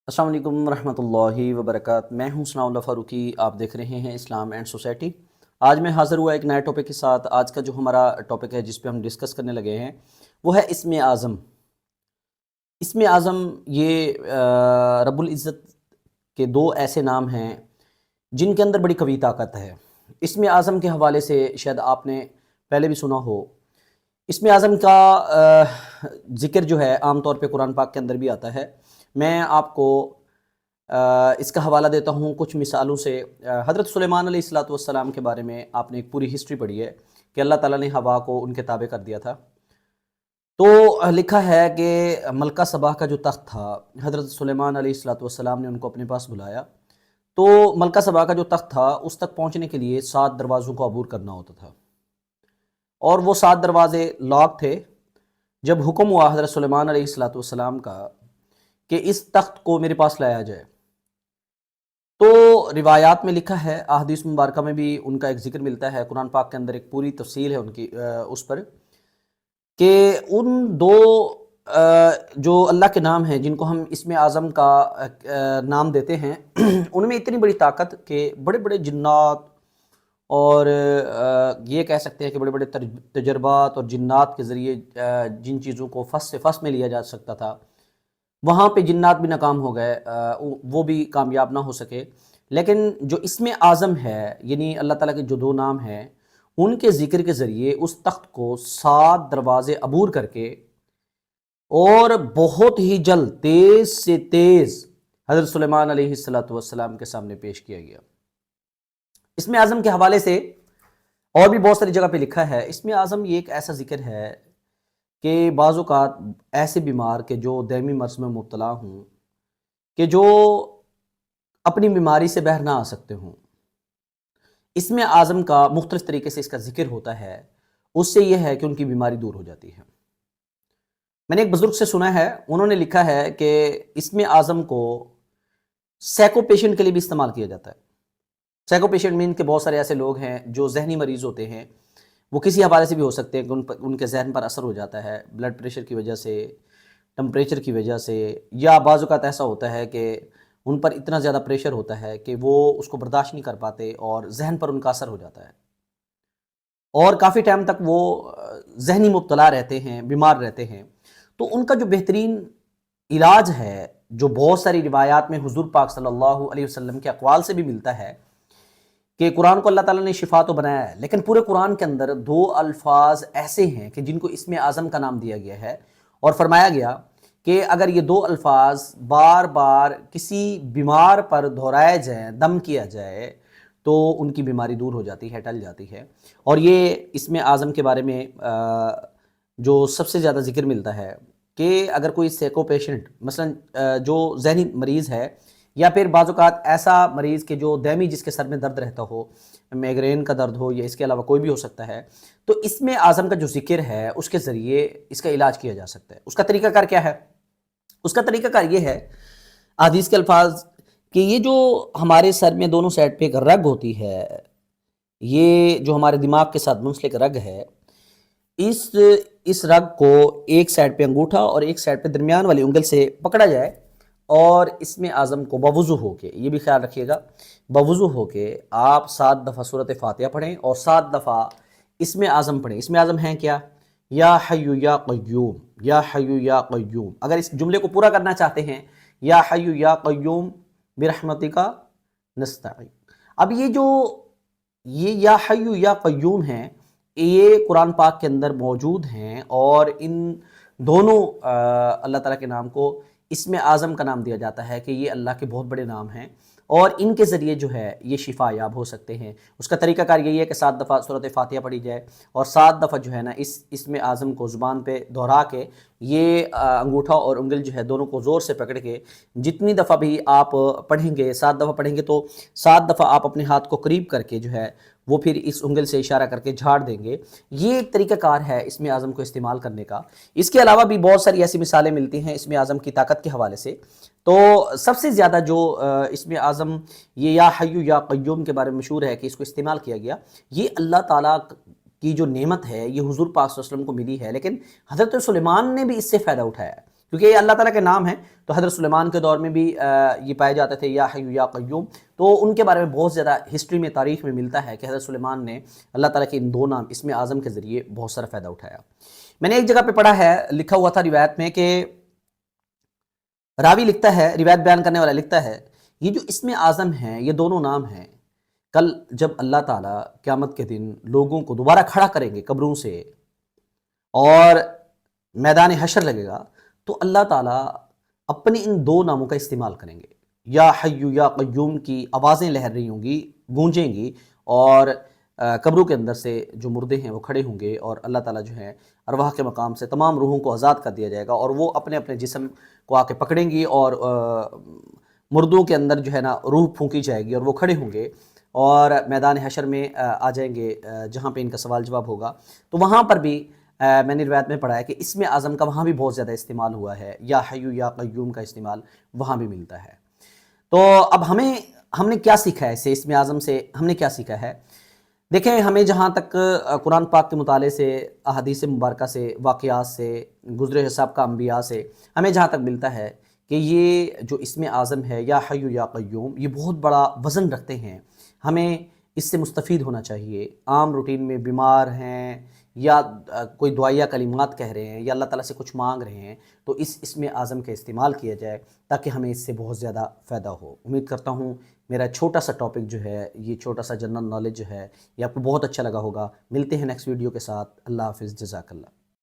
السلام علیکم ورحمۃ اللہ وبرکاتہ۔ میں ہوں ثناء اللہ فاروقی، آپ دیکھ رہے ہیں اسلام اینڈ سوسائٹی۔ آج میں حاضر ہوا ایک نئے ٹاپک کے ساتھ۔ آج کا جو ہمارا ٹاپک ہے جس پہ ہم ڈسکس کرنے لگے ہیں وہ ہے اسم اعظم۔ اسم اعظم یہ رب العزت کے دو ایسے نام ہیں جن کے اندر بڑی قوی طاقت ہے۔ اسم اعظم کے حوالے سے شاید آپ نے پہلے بھی سنا ہو۔ اسم اعظم کا ذکر جو ہے عام طور پہ قرآن پاک کے اندر بھی آتا ہے۔ میں آپ کو اس کا حوالہ دیتا ہوں کچھ مثالوں سے۔ حضرت سلیمان علیہ السلام کے بارے میں آپ نے ایک پوری ہسٹری پڑھی ہے کہ اللہ تعالیٰ نے ہوا کو ان کے تابع کر دیا تھا۔ تو لکھا ہے کہ ملکہ سبا کا جو تخت تھا، حضرت سلیمان علیہ السلام نے ان کو اپنے پاس بلایا۔ تو ملکہ سبا کا جو تخت تھا اس تک پہنچنے کے لیے 7 دروازوں کو عبور کرنا ہوتا تھا، اور وہ 7 دروازے لاک تھے۔ جب حکم ہوا حضرت سلیمان علیہ السلام کا کہ اس تخت کو میرے پاس لایا جائے، تو روایات میں لکھا ہے، احادیث مبارکہ میں بھی ان کا ایک ذکر ملتا ہے، قرآن پاک کے اندر ایک پوری تفصیل ہے ان کی اس پر، کہ ان دو جو اللہ کے نام ہیں جن کو ہم اسم اعظم کا نام دیتے ہیں، ان میں اتنی بڑی طاقت کہ بڑے بڑے جنات اور یہ کہہ سکتے ہیں کہ بڑے بڑے تجربات اور جنات کے ذریعے جن چیزوں کو فس سے فس میں لیا جا سکتا تھا، وہاں پہ جنات بھی ناکام ہو گئے، وہ بھی کامیاب نہ ہو سکے۔ لیکن جو اسم اعظم ہے، یعنی اللہ تعالیٰ کے جو دو نام ہیں، ان کے ذکر کے ذریعے اس تخت کو 7 دروازے عبور کر کے اور بہت ہی جلد تیز سے تیز حضرت سلیمان علیہ السلام کے سامنے پیش کیا گیا۔ اسم اعظم کے حوالے سے اور بھی بہت ساری جگہ پہ لکھا ہے۔ اسم اعظم یہ ایک ایسا ذکر ہے کہ بعض اوقات ایسے بیمار کہ جو دائمی مرض میں مبتلا ہوں، کہ جو اپنی بیماری سے باہر نہ آ سکتے ہوں، اسم اعظم کا مختلف طریقے سے اس کا ذکر ہوتا ہے، اس سے یہ ہے کہ ان کی بیماری دور ہو جاتی ہے۔ میں نے ایک بزرگ سے سنا ہے، انہوں نے لکھا ہے کہ اسم اعظم کو سائیکو پیشنٹ کے لیے بھی استعمال کیا جاتا ہے۔ سائیکو پیشنٹ مین کہ بہت سارے ایسے لوگ ہیں جو ذہنی مریض ہوتے ہیں، وہ کسی حوالے سے بھی ہو سکتے ہیں کہ ان کے ذہن پر اثر ہو جاتا ہے، بلڈ پریشر کی وجہ سے، ٹمپریچر کی وجہ سے، یا بعض اوقات ایسا ہوتا ہے کہ ان پر اتنا زیادہ پریشر ہوتا ہے کہ وہ اس کو برداشت نہیں کر پاتے اور ذہن پر ان کا اثر ہو جاتا ہے، اور کافی ٹائم تک وہ ذہنی مبتلا رہتے ہیں، بیمار رہتے ہیں۔ تو ان کا جو بہترین علاج ہے، جو بہت ساری روایات میں حضور پاک صلی اللہ علیہ وسلم کے اقوال سے بھی ملتا ہے، کہ قرآن کو اللہ تعالیٰ نے شفا تو بنایا ہے، لیکن پورے قرآن کے اندر 2 الفاظ ایسے ہیں کہ جن کو اسم اعظم کا نام دیا گیا ہے، اور فرمایا گیا کہ اگر یہ 2 الفاظ بار بار کسی بیمار پر دہرائے جائیں، دم کیا جائے، تو ان کی بیماری دور ہو جاتی ہے، ٹل جاتی ہے۔ اور یہ اسم اعظم کے بارے میں جو سب سے زیادہ ذکر ملتا ہے کہ اگر کوئی سائیکو پیشنٹ، مثلا جو ذہنی مریض ہے، یا پھر بعض اوقات ایسا مریض کہ جو دائمی جس کے سر میں درد رہتا ہو، میگرین کا درد ہو یا اس کے علاوہ کوئی بھی ہو سکتا ہے، تو اسم اعظم کا جو ذکر ہے اس کے ذریعے اس کا علاج کیا جا سکتا ہے۔ اس کا طریقہ کار کیا ہے؟ اس کا طریقہ کار یہ ہے، حدیث کے الفاظ، کہ یہ جو ہمارے سر میں دونوں سائڈ پہ ایک رگ ہوتی ہے، یہ جو ہمارے دماغ کے ساتھ منسلک رگ ہے، اس رگ کو ایک سائڈ پہ انگوٹھا اور ایک سائڈ پہ درمیان والی انگل سے پکڑا جائے، اور اسم اعظم کو بوضو ہو کے، یہ بھی خیال رکھیے گا، بوضو ہو کے آپ 7 دفعہ سورۃ فاتحہ پڑھیں اور 7 دفعہ اسم اعظم پڑھیں۔ اسم اعظم ہیں کیا؟ یا حی یا قیوم، یا حی یا قیوم۔ اگر اس جملے کو پورا کرنا چاہتے ہیں، یا حی یا قیوم برحمتک نستعین۔ اب یہ یا حی یا قیوم ہیں، یہ قرآن پاک کے اندر موجود ہیں، اور ان دونوں اللہ تعالیٰ کے نام کو اسم اعظم کا نام دیا جاتا ہے کہ یہ اللہ کے بہت بڑے نام ہیں، اور ان کے ذریعے جو ہے یہ شفا یاب ہو سکتے ہیں۔ اس کا طریقہ کار یہی ہے کہ 7 دفعہ سورۃ فاتحہ پڑھی جائے، اور 7 دفعہ جو ہے نا اس اسم اعظم کو زبان پہ دہرا کے، یہ انگوٹھا اور انگل جو ہے دونوں کو زور سے پکڑ کے جتنی دفعہ بھی آپ پڑھیں گے، 7 دفعہ پڑھیں گے، تو 7 دفعہ آپ اپنے ہاتھ کو قریب کر کے جو ہے وہ پھر اس انگل سے اشارہ کر کے جھاڑ دیں گے۔ یہ ایک طریقہ کار ہے اسم اعظم کو استعمال کرنے کا۔ اس کے علاوہ بھی بہت ساری ایسی مثالیں ملتی ہیں اسم اعظم کی طاقت کے حوالے سے۔ تو سب سے زیادہ جو اسم اعظم یہ یا حی یا قیوم کے بارے میں مشہور ہے کہ اس کو استعمال کیا گیا، یہ اللہ تعالیٰ کی جو نعمت ہے، یہ حضور پاک صلی اللہ علیہ وسلم کو ملی ہے، لیکن حضرت سلیمان نے بھی اس سے فائدہ اٹھایا ہے۔ کیونکہ یہ اللہ تعالیٰ کے نام ہیں، تو حضرت سلیمان کے دور میں بھی یہ پائے جاتے تھے یا حی یا قیوم، تو ان کے بارے میں بہت زیادہ ہسٹری میں، تاریخ میں ملتا ہے کہ حضرت سلیمان نے اللہ تعالیٰ کے ان دو نام اسم اعظم کے ذریعے بہت سارا فائدہ اٹھایا۔ میں نے ایک جگہ پہ پڑھا ہے، لکھا ہوا تھا روایت میں، کہ راوی لکھتا ہے، روایت بیان کرنے والا لکھتا ہے، یہ جو اسم اعظم ہیں، یہ دونوں نام ہیں، کل جب اللہ تعالیٰ قیامت کے دن لوگوں کو دوبارہ کھڑا کریں گے قبروں سے اور میدان حشر لگے گا، تو اللہ تعالیٰ اپنے ان دو ناموں کا استعمال کریں گے۔ یا حی یا قیوم کی آوازیں لہر رہی ہوں گی، گونجیں گی، اور قبروں کے اندر سے جو مردے ہیں وہ کھڑے ہوں گے، اور اللہ تعالیٰ جو ہے ارواح کے مقام سے تمام روحوں کو آزاد کر دیا جائے گا، اور وہ اپنے اپنے جسم کو آ کے پکڑیں گی، اور مردوں کے اندر جو ہے نا روح پھونکی جائے گی، اور وہ کھڑے ہوں گے اور میدان حشر میں آ جائیں گے، جہاں پہ ان کا سوال جواب ہوگا۔ تو وہاں پر بھی میں نے روایت میں پڑھا ہے کہ اسم اعظم کا وہاں بھی بہت زیادہ استعمال ہوا ہے، یا حی یا قیوم کا استعمال وہاں بھی ملتا ہے۔ تو اب ہم نے کیا سیکھا ہے اس سے، اسم اعظم سے ہم نے کیا سیکھا ہے؟ دیکھیں، ہمیں جہاں تک قرآن پاک کے مطالعے سے، احادیث مبارکہ سے، واقعات سے، گزرے حساب کا انبیاء سے ہمیں جہاں تک ملتا ہے کہ یہ جو اسم اعظم ہے یا حی یا قیوم، یہ بہت بڑا وزن رکھتے ہیں۔ ہمیں اس سے مستفید ہونا چاہیے۔ عام روٹین میں بیمار ہیں یا کوئی دعائیہ کلمات کہہ رہے ہیں یا اللہ تعالیٰ سے کچھ مانگ رہے ہیں، تو اس اسم اعظم کا استعمال کیا جائے تاکہ ہمیں اس سے بہت زیادہ فائدہ ہو۔ امید کرتا ہوں میرا چھوٹا سا ٹاپک جو ہے، یہ چھوٹا سا جنرل نالج جو ہے، یہ آپ کو بہت اچھا لگا ہوگا۔ ملتے ہیں نیکسٹ ویڈیو کے ساتھ۔ اللہ حافظ، جزاک اللہ۔